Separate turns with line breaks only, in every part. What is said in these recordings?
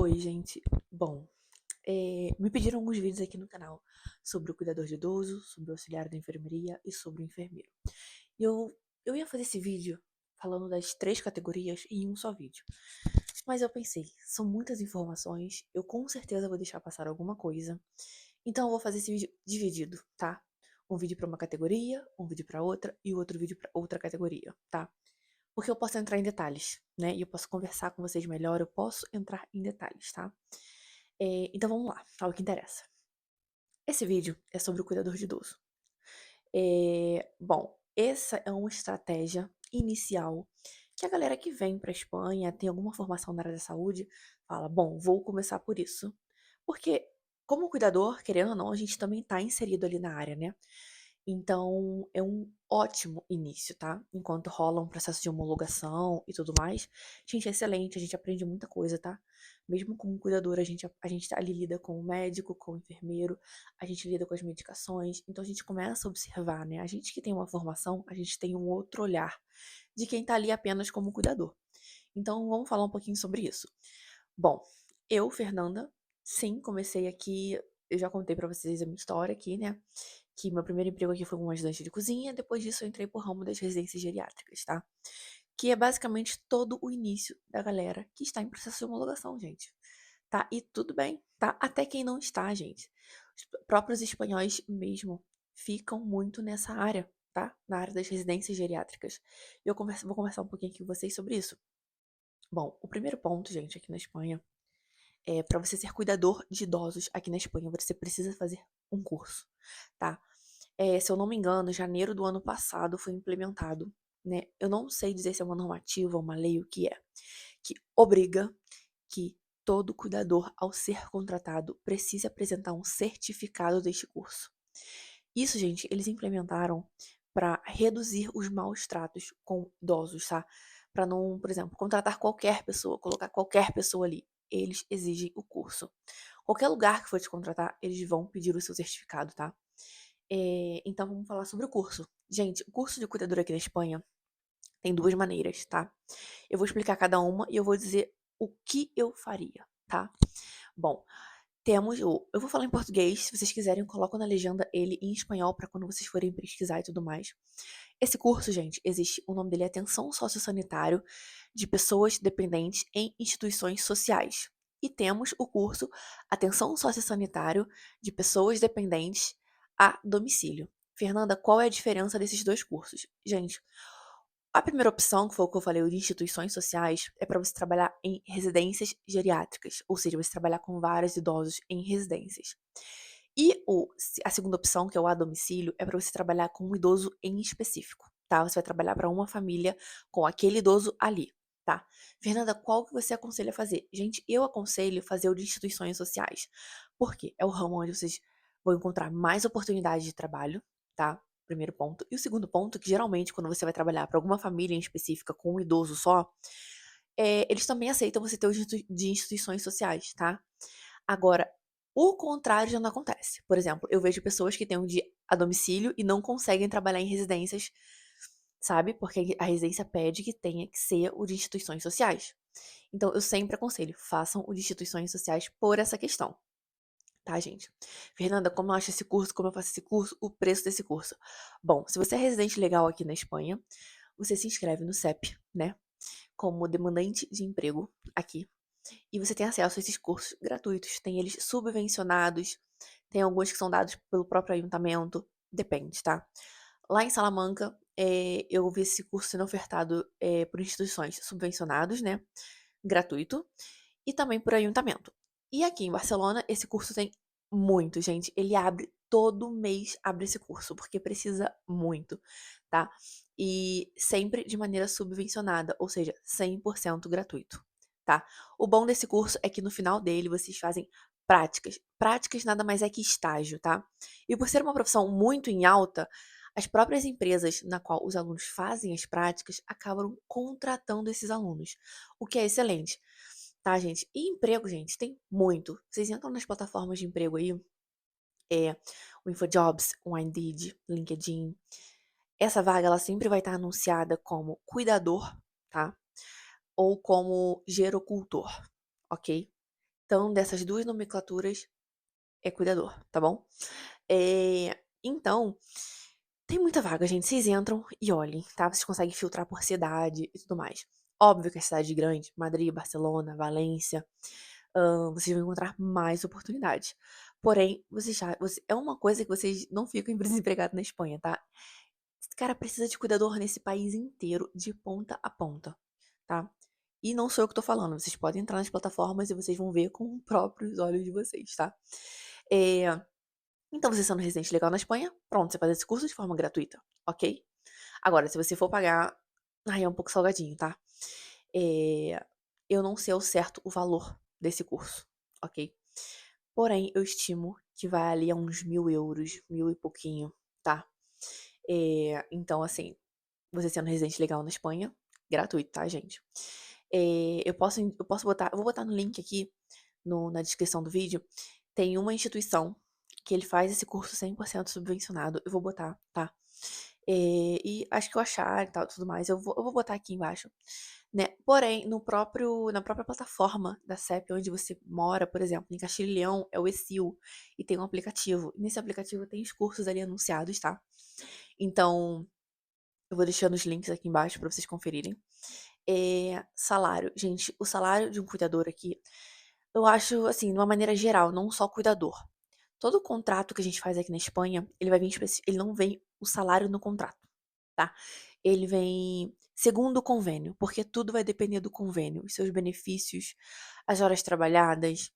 Oi, gente. Bom, me pediram alguns vídeos aqui no canal sobre o cuidador de idoso, sobre o auxiliar da enfermeria e sobre o enfermeiro. E eu ia fazer esse vídeo falando das três categorias em um só vídeo. Mas eu pensei, são muitas informações, eu com certeza vou deixar passar alguma coisa. Então eu vou fazer esse vídeo dividido, tá? Um vídeo para uma categoria, um vídeo para outra e outro vídeo para outra categoria, tá? Porque eu posso entrar em detalhes, né? E eu posso conversar com vocês melhor, eu posso entrar em detalhes, tá? Então vamos lá, ao que interessa. Esse vídeo é sobre o cuidador de idoso. Bom, essa é uma estratégia inicial que a galera que vem pra Espanha, tem alguma formação na área da saúde, fala: bom, vou começar por isso. Porque, como cuidador, querendo ou não, a gente também tá inserido ali na área, né? Então, é um ótimo início, tá? Enquanto rola um processo de homologação e tudo mais. Gente, é excelente, a gente aprende muita coisa, tá? Mesmo como cuidador, a gente ali lida com o médico, com o enfermeiro, a gente lida com as medicações, então a gente começa a observar, né? A gente que tem uma formação, a gente tem um outro olhar de quem tá ali apenas como cuidador. Então, vamos falar um pouquinho sobre isso. Bom, eu, Fernanda, sim, comecei aqui. Eu já contei pra vocês a minha história aqui, né? Que meu primeiro emprego aqui foi como ajudante de cozinha, depois disso eu entrei pro ramo das residências geriátricas, tá? Que é basicamente todo o início da galera que está em processo de homologação, gente. Tá? E tudo bem, tá? Até quem não está, gente. Os próprios espanhóis mesmo ficam muito nessa área, tá? Na área das residências geriátricas. Vou conversar um pouquinho aqui com vocês sobre isso. Bom, o primeiro ponto, gente, aqui na Espanha, é para você ser cuidador de idosos aqui na Espanha, você precisa fazer um curso, tá? Se eu não me engano, em janeiro do ano passado foi implementado, né? Eu não sei dizer se é uma normativa, uma lei, o que obriga que todo cuidador, ao ser contratado, precise apresentar um certificado deste curso. Isso, gente, eles implementaram para reduzir os maus tratos com idosos, tá? Para não, por exemplo, contratar qualquer pessoa, colocar qualquer pessoa ali. Eles exigem o curso. Qualquer lugar que for te contratar, eles vão pedir o seu certificado, tá? Então vamos falar sobre o curso. Gente, o curso de cuidador aqui na Espanha tem duas maneiras, tá? Eu vou explicar cada uma e eu vou dizer o que eu faria, tá? Bom, temos o. Eu vou falar em português, se vocês quiserem, eu coloco na legenda ele em espanhol para quando vocês forem pesquisar e tudo mais. Esse curso, gente, existe. O nome dele é Atenção Sociosanitário de Pessoas Dependentes em Instituições Sociais. E temos o curso Atenção Sociosanitário de Pessoas Dependentes a Domicílio. Fernanda, qual é a diferença desses dois cursos? Gente, a primeira opção, que foi o que eu falei, o de instituições sociais, é para você trabalhar em residências geriátricas, ou seja, você trabalhar com vários idosos em residências. E a segunda opção, que é o a domicílio, é para você trabalhar com um idoso em específico, tá? Você vai trabalhar para uma família com aquele idoso ali, tá? Fernanda, qual que você aconselha a fazer? Gente, eu aconselho fazer o de instituições sociais. Por quê? É o ramo onde vocês vão encontrar mais oportunidades de trabalho, tá? Primeiro ponto. E o segundo ponto, que geralmente quando você vai trabalhar para alguma família em específica com um idoso só, eles também aceitam você ter o de instituições sociais, tá? Agora, o contrário já não acontece. Por exemplo, eu vejo pessoas que têm um de a domicílio e não conseguem trabalhar em residências, sabe? Porque a residência pede que tenha que ser o de instituições sociais. Então, eu sempre aconselho, façam o de instituições sociais por essa questão. Tá, gente? Fernanda, como eu acho esse curso, como eu faço esse curso, o preço desse curso. Bom, se você é residente legal aqui na Espanha, você se inscreve no CEP, né? Como demandante de emprego aqui. E você tem acesso a esses cursos gratuitos. Tem eles subvencionados, tem alguns que são dados pelo próprio ayuntamento, depende, tá? Lá em Salamanca, eu vi esse curso sendo ofertado por instituições subvencionados, né? Gratuito e também por ayuntamento. E aqui em Barcelona, esse curso tem muito, gente. Ele abre todo mês, abre esse curso, porque precisa muito, tá? E sempre de maneira subvencionada, ou seja, 100% gratuito, tá? O bom desse curso é que no final dele vocês fazem práticas. Práticas nada mais é que estágio, tá? E por ser uma profissão muito em alta, as próprias empresas na qual os alunos fazem as práticas acabam contratando esses alunos, o que é excelente. Tá, gente? E emprego, gente, tem muito. Vocês entram nas plataformas de emprego aí, o InfoJobs, o Indeed, LinkedIn. Essa vaga, ela sempre vai estar anunciada como cuidador, tá? Ou como gerocultor, ok? Então, dessas 2 nomenclaturas é cuidador, tá bom? Então, tem muita vaga, gente. Vocês entram e olhem, tá? Vocês conseguem filtrar por cidade e tudo mais. Óbvio que a cidade grande, Madrid, Barcelona, Valência, vocês vão encontrar mais oportunidades. Porém, é uma coisa que vocês não ficam desempregados na Espanha, tá? Esse cara precisa de cuidador nesse país inteiro, de ponta a ponta, tá? E não sou eu que tô falando, vocês podem entrar nas plataformas e vocês vão ver com os próprios olhos de vocês, tá? É, então, você sendo residente legal na Espanha, pronto, você faz esse curso de forma gratuita, ok? Agora, se você for pagar, aí é um pouco salgadinho, tá? É, eu não sei ao certo o valor desse curso, ok? Porém, eu estimo que vai ali a uns 1.000 euros, 1.000 e pouquinho, tá? Então, assim, você sendo residente legal na Espanha, gratuito, tá, gente? Eu posso botar, eu vou botar no link aqui, na descrição do vídeo, tem uma instituição que ele faz esse curso 100% subvencionado. Eu vou botar, tá? E acho que eu achar e tal, tudo mais, eu vou botar aqui embaixo, né? Porém, na própria plataforma da CEP, onde você mora, por exemplo, em Castilho e Leão, é o ESIL, e tem um aplicativo. Nesse aplicativo tem os cursos ali anunciados, tá? Então, eu vou deixando os links aqui embaixo pra vocês conferirem. Salário. Gente, o salário de um cuidador aqui, eu acho, assim, de uma maneira geral, não só cuidador. Todo contrato que a gente faz aqui na Espanha, ele vai vir ele não vem o salário no contrato, tá? Ele vem segundo o convênio, porque tudo vai depender do convênio, os seus benefícios, as horas trabalhadas,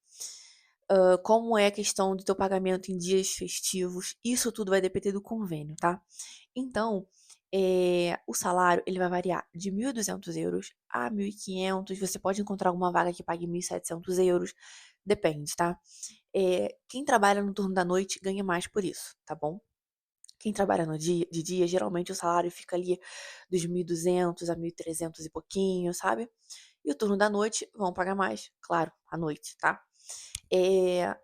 como é a questão do teu pagamento em dias festivos, isso tudo vai depender do convênio, tá? Então, o salário, ele vai variar de 1.200 euros a 1.500. Você pode encontrar alguma vaga que pague 1.700 euros, depende, tá? Quem trabalha no turno da noite ganha mais por isso, tá bom? Quem trabalha de dia, geralmente o salário fica ali dos 1.200 a 1.300 e pouquinho, sabe? E o turno da noite vão pagar mais, claro, à noite, tá? É,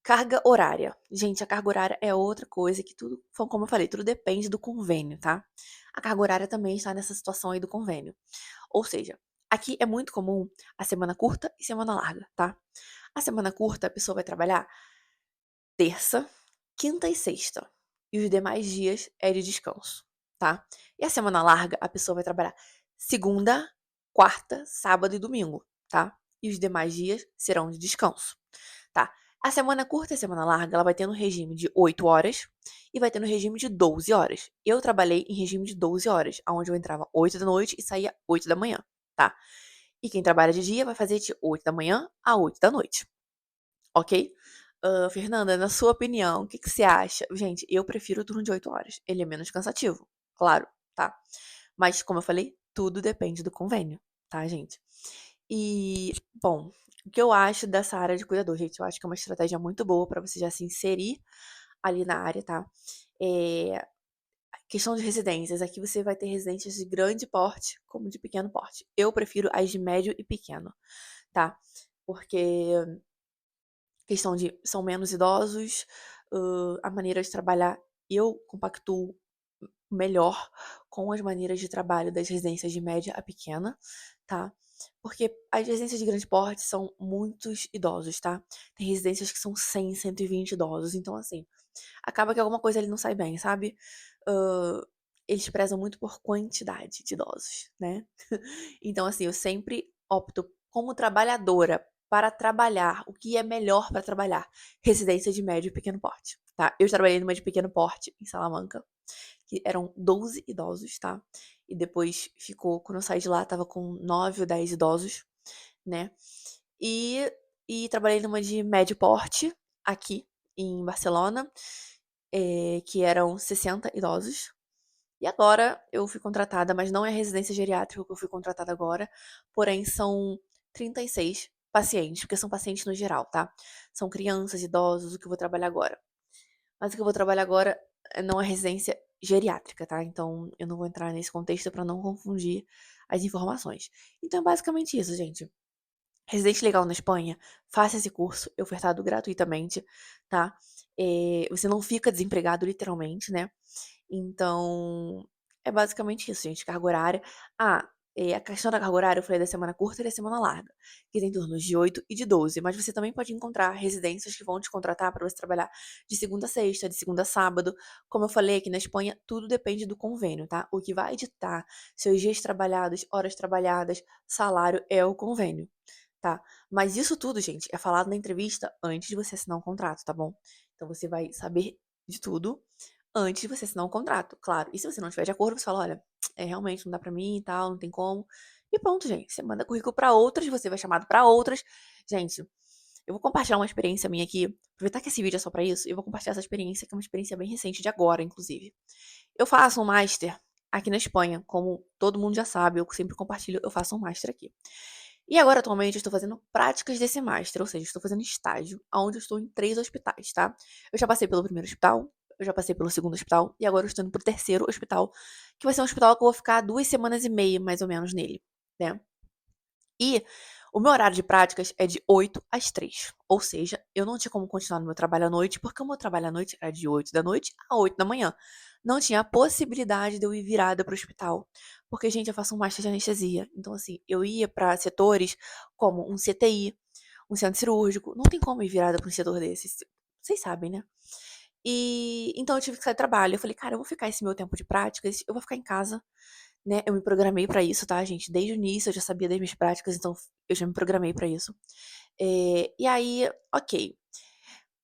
carga horária. Gente, a carga horária é outra coisa que tudo, como eu falei, tudo depende do convênio, tá? A carga horária também está nessa situação aí do convênio. Ou seja, aqui é muito comum a semana curta e semana larga, tá? A semana curta, a pessoa vai trabalhar terça, quinta e sexta. E os demais dias é de descanso, tá? E a semana larga, a pessoa vai trabalhar segunda, quarta, sábado e domingo, tá? E os demais dias serão de descanso, tá? A semana curta e a semana larga, ela vai ter no regime de 8 horas e vai ter no regime de 12 horas. Eu trabalhei em regime de 12 horas, onde eu entrava 8 da noite e saía 8 da manhã, tá? E quem trabalha de dia vai fazer de 8 da manhã a 8 da noite, ok? Fernanda, na sua opinião, o que que você acha? Gente, eu prefiro o turno de 8 horas. Ele é menos cansativo, claro, tá? Mas, como eu falei, tudo depende do convênio, tá, gente? E, bom, o que eu acho dessa área de cuidador, gente? Eu acho que é uma estratégia muito boa pra você já se inserir ali na área, tá? É, questão de residências. Aqui você vai ter residências de grande porte, como de pequeno porte. Eu prefiro as de médio e pequeno, tá? Porque questão de são menos idosos, a maneira de trabalhar, eu compactuo melhor com as maneiras de trabalho das residências de média a pequena, tá? Porque as residências de grande porte são muitos idosos, tá? Tem residências que são 100, 120 idosos, então assim, acaba que alguma coisa ali não sai bem, sabe? Hã, eles prezam muito por quantidade de idosos, né? Então, assim, eu sempre opto como trabalhadora para trabalhar o que é melhor para trabalhar. Residência de médio e pequeno porte, tá? Eu trabalhei numa de pequeno porte em Salamanca, que eram 12 idosos, tá? E depois ficou, quando eu saí de lá, tava com 9 ou 10 idosos, né? E, e trabalhei numa de médio porte, aqui em Barcelona, que eram 60 idosos. E agora eu fui contratada, mas não é residência geriátrica que eu fui contratada agora, porém são 36 pacientes, porque são pacientes no geral, tá? São crianças, idosos, o que eu vou trabalhar agora. Mas o que eu vou trabalhar agora não é residência geriátrica, tá? Então eu não vou entrar nesse contexto pra não confundir as informações. Então é basicamente isso, gente. Residente legal na Espanha, faça esse curso, é ofertado gratuitamente, tá? Você não fica desempregado, literalmente, né? Então, é basicamente isso, gente. Carga horária. Ah, A questão da carga horária, eu falei da semana curta e da semana larga, que tem turnos de 8 e de 12, mas você também pode encontrar residências que vão te contratar para você trabalhar de segunda a sexta, de segunda a sábado. Como eu falei aqui na Espanha, tudo depende do convênio, tá? O que vai ditar seus dias trabalhados, horas trabalhadas, salário é o convênio, tá? Mas isso tudo, gente, é falado na entrevista antes de você assinar um contrato, tá bom? Então você vai saber de tudo antes de você assinar um contrato, claro. E se você não estiver de acordo, você fala, olha, realmente não dá pra mim e tal, não tem como. E pronto, gente. Você manda currículo pra outras, você vai chamado pra outras. Gente, eu vou compartilhar uma experiência minha aqui. Aproveitar que esse vídeo é só pra isso, eu vou compartilhar essa experiência, que é uma experiência bem recente de agora, inclusive. Eu faço um master aqui na Espanha, como todo mundo já sabe, eu sempre compartilho, eu faço um master aqui. E agora, atualmente, eu estou fazendo práticas desse master, ou seja, estou fazendo estágio, onde eu estou em 3 hospitais, tá? Eu já passei pelo primeiro hospital, eu já passei pelo segundo hospital, e agora eu estou indo pro terceiro hospital, que vai ser um hospital que eu vou ficar 2 semanas e meia, mais ou menos, nele, né? E o meu horário de práticas é de 8 às 3. Ou seja, eu não tinha como continuar no meu trabalho à noite, porque o meu trabalho à noite era de 8 da noite a 8 da manhã. Não tinha a possibilidade de eu ir virada para o hospital. Porque, gente, eu faço um master de anestesia. Então, assim, eu ia para setores como um CTI, um centro cirúrgico. Não tem como ir virada para um setor desses. Vocês sabem, né? E então eu tive que sair do trabalho. Eu falei, cara, eu vou ficar esse meu tempo de práticas, eu vou ficar em casa, né? Eu me programei pra isso, tá, gente? Desde o início eu já sabia das minhas práticas, então eu já me programei pra isso. E aí, ok.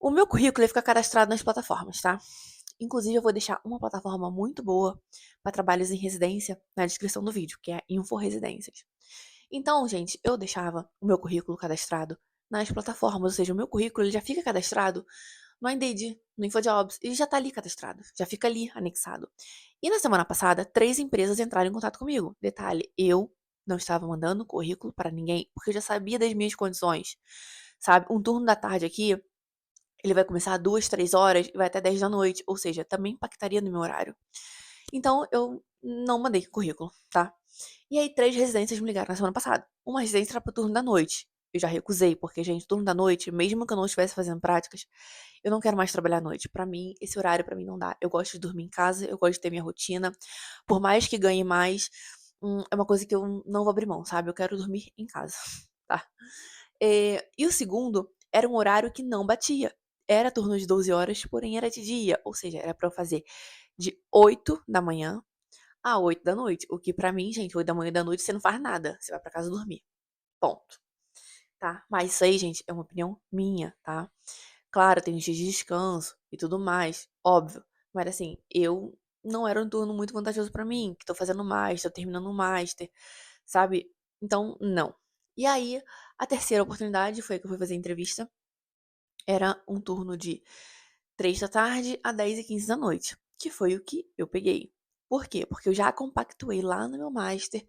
O meu currículo ele fica cadastrado nas plataformas, tá? Inclusive, eu vou deixar uma plataforma muito boa para trabalhos em residência na descrição do vídeo, que é Info Residências. Então, gente, eu deixava o meu currículo cadastrado nas plataformas, ou seja, o meu currículo ele já fica cadastrado no Indeed, no InfoJobs, ele já tá ali cadastrado, já fica ali anexado. E na semana passada, 3 empresas entraram em contato comigo. Detalhe, eu não estava mandando currículo para ninguém, porque eu já sabia das minhas condições, sabe? Um turno da tarde aqui, ele vai começar às 2, 3 horas e vai até 10 da noite, ou seja, também impactaria no meu horário. Então, eu não mandei currículo, tá? E aí, 3 residências me ligaram na semana passada. Uma residência era pro turno da noite. Eu já recusei, porque, gente, turno da noite, mesmo que eu não estivesse fazendo práticas, eu não quero mais trabalhar à noite. Pra mim, esse horário pra mim não dá. Eu gosto de dormir em casa, eu gosto de ter minha rotina. Por mais que ganhe mais, é uma coisa que eu não vou abrir mão, sabe? Eu quero dormir em casa, tá? E o segundo era um horário que não batia. Era turno de 12 horas, porém era de dia. Ou seja, era pra eu fazer de 8 da manhã a 8 da noite. O que pra mim, gente, 8 da manhã e da noite você não faz nada. Você vai pra casa dormir. Ponto. Tá? Mas isso aí, gente, é uma opinião minha, tá? Claro, tem os dias de descanso e tudo mais, óbvio. Mas assim, eu não era um turno muito vantajoso pra mim, que tô fazendo mais, tô terminando o master, sabe? Então, não. E aí, a terceira oportunidade foi que eu fui fazer entrevista. Era um turno de 3 da tarde a 10h15 da noite, que foi o que eu peguei. Por quê? Porque eu já compactuei lá no meu master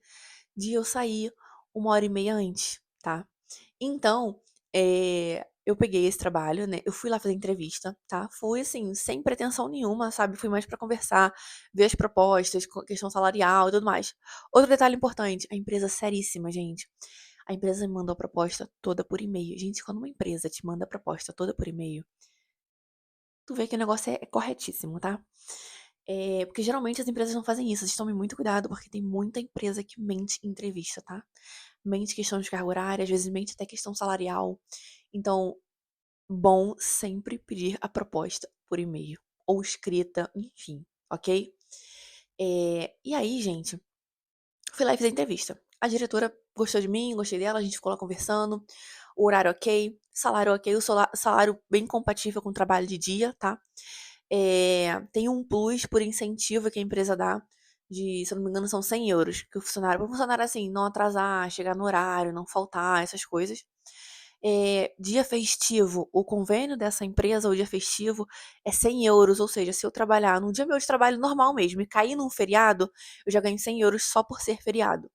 de eu sair 1h30 antes, tá? Então, eu peguei esse trabalho, né? Eu fui lá fazer entrevista, tá? Fui assim, sem pretensão nenhuma, sabe? Fui mais pra conversar, ver as propostas, questão salarial e tudo mais. Outro detalhe importante, a empresa seríssima, gente. A empresa me mandou a proposta toda por e-mail. Gente, quando uma empresa te manda a proposta toda por e-mail, tu vê que o negócio é corretíssimo, tá? Porque geralmente as empresas não fazem isso. Vocês tomem muito cuidado, porque tem muita empresa que mente em entrevista, tá? Mente questão de carga horária, às vezes mente até questão salarial. Então, bom sempre pedir a proposta por e-mail ou escrita, enfim, ok? E aí, gente, fui lá e fiz a entrevista. A diretora gostou de mim, gostei dela, a gente ficou lá conversando. O horário ok, salário ok, o salário bem compatível com o trabalho de dia, tá? Tem um plus por incentivo que a empresa dá de, se eu não me engano, são 100 euros que o funcionário, para o funcionário assim, não atrasar, chegar no horário, não faltar, essas coisas. Dia festivo, o convênio dessa empresa, o dia festivo, é 100 euros, ou seja, se eu trabalhar num dia meu de trabalho normal mesmo e cair num feriado, eu já ganho 100 euros só por ser feriado,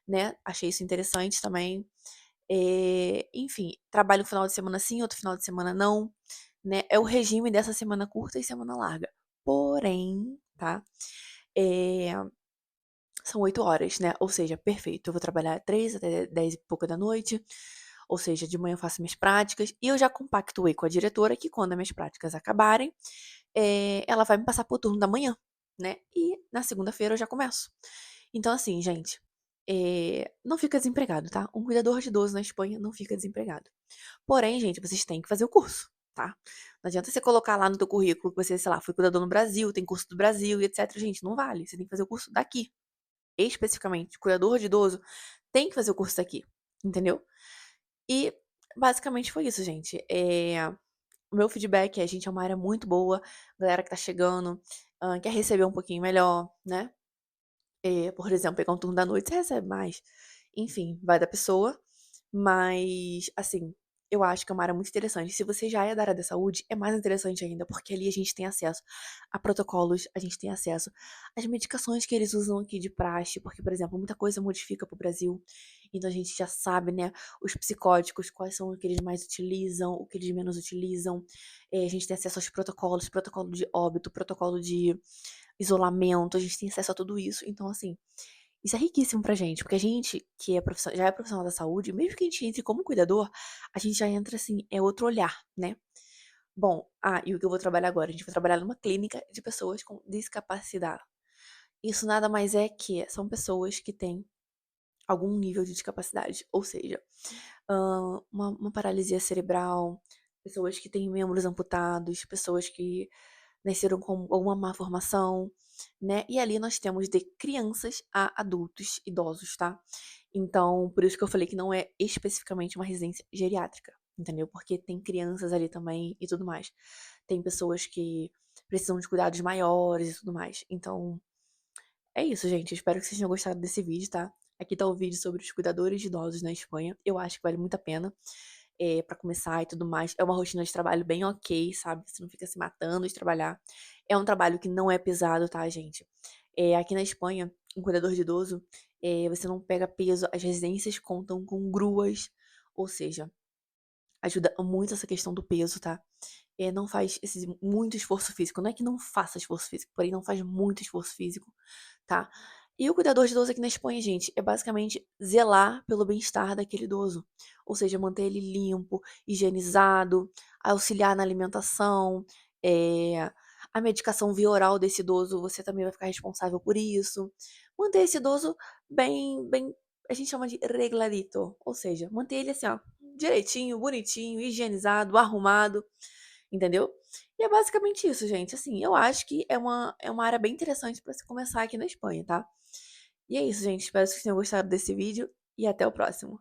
né? Achei isso interessante também. Enfim, trabalho um final de semana sim, outro final de semana não, né? É o regime dessa semana curta e semana larga. Porém, tá? É, são 8 horas, né? Ou seja, perfeito. Eu vou trabalhar 3 até 10 e pouca da noite. Ou seja, de manhã eu faço minhas práticas. E eu já compactuei com a diretora que quando as minhas práticas acabarem, ela vai me passar pro turno da manhã, né? E na segunda-feira eu já começo. Então, assim, gente, não fica desempregado, tá? Um cuidador de idoso na Espanha não fica desempregado. Porém, gente, vocês têm que fazer o curso, tá? Não adianta você colocar lá no teu currículo que você, sei lá, foi cuidador no Brasil, tem curso do Brasil e etc. Gente, não vale. Você tem que fazer o curso daqui. Especificamente, cuidador de idoso tem que fazer o curso daqui, entendeu? E basicamente foi isso, gente. O meu feedback é, gente, é uma área muito boa, galera que tá chegando, quer receber um pouquinho melhor, né? Por exemplo, pegar um turno da noite, você recebe mais. Enfim, vai da pessoa. Mas, assim, eu acho que é uma área muito interessante. Se você já é da área da saúde, é mais interessante ainda, porque ali a gente tem acesso a protocolos, a gente tem acesso às medicações que eles usam aqui de praxe, porque, por exemplo, muita coisa modifica pro Brasil. Então a gente já sabe, né, os psicóticos, quais são o que eles mais utilizam, o que eles menos utilizam. A gente tem acesso aos protocolos, protocolo de óbito, protocolo de isolamento, a gente tem acesso a tudo isso. Então, assim, isso é riquíssimo pra gente, porque a gente que é já é profissional da saúde, mesmo que a gente entre como cuidador, a gente já entra assim, é outro olhar, né? Bom, e o que eu vou trabalhar agora? A gente vai trabalhar numa clínica de pessoas com discapacidade. Isso nada mais é que são pessoas que têm algum nível de discapacidade, ou seja, uma paralisia cerebral, pessoas que têm membros amputados, pessoas que nasceram com alguma má formação, né? E ali nós temos de crianças a adultos, idosos, tá? Então, por isso que eu falei que não é especificamente uma residência geriátrica, entendeu? Porque tem crianças ali também e tudo mais. Tem pessoas que precisam de cuidados maiores e tudo mais. Então, é isso, gente. Eu espero que vocês tenham gostado desse vídeo, tá? Aqui tá o vídeo sobre os cuidadores de idosos na Espanha. Eu acho que vale muito a pena para começar e tudo mais. É uma rotina de trabalho bem ok, sabe? Você não fica se matando de trabalhar. É um trabalho que não é pesado, tá, gente? Aqui na Espanha, um cuidador de idoso, você não pega peso, as residências contam com gruas, ou seja, ajuda muito essa questão do peso, tá? Não faz esse muito esforço físico. Não é que não faça esforço físico, porém não faz muito esforço físico, tá? E o cuidador de idoso aqui na Espanha, gente, é basicamente zelar pelo bem-estar daquele idoso. Ou seja, manter ele limpo, higienizado, auxiliar na alimentação, a medicação via oral desse idoso, você também vai ficar responsável por isso. Manter esse idoso bem, a gente chama de regladito, ou seja, manter ele assim, ó, direitinho, bonitinho, higienizado, arrumado, entendeu? E é basicamente isso, gente. Assim, eu acho que é uma área bem interessante pra se começar aqui na Espanha, tá? E é isso, gente. Espero que vocês tenham gostado desse vídeo e até o próximo.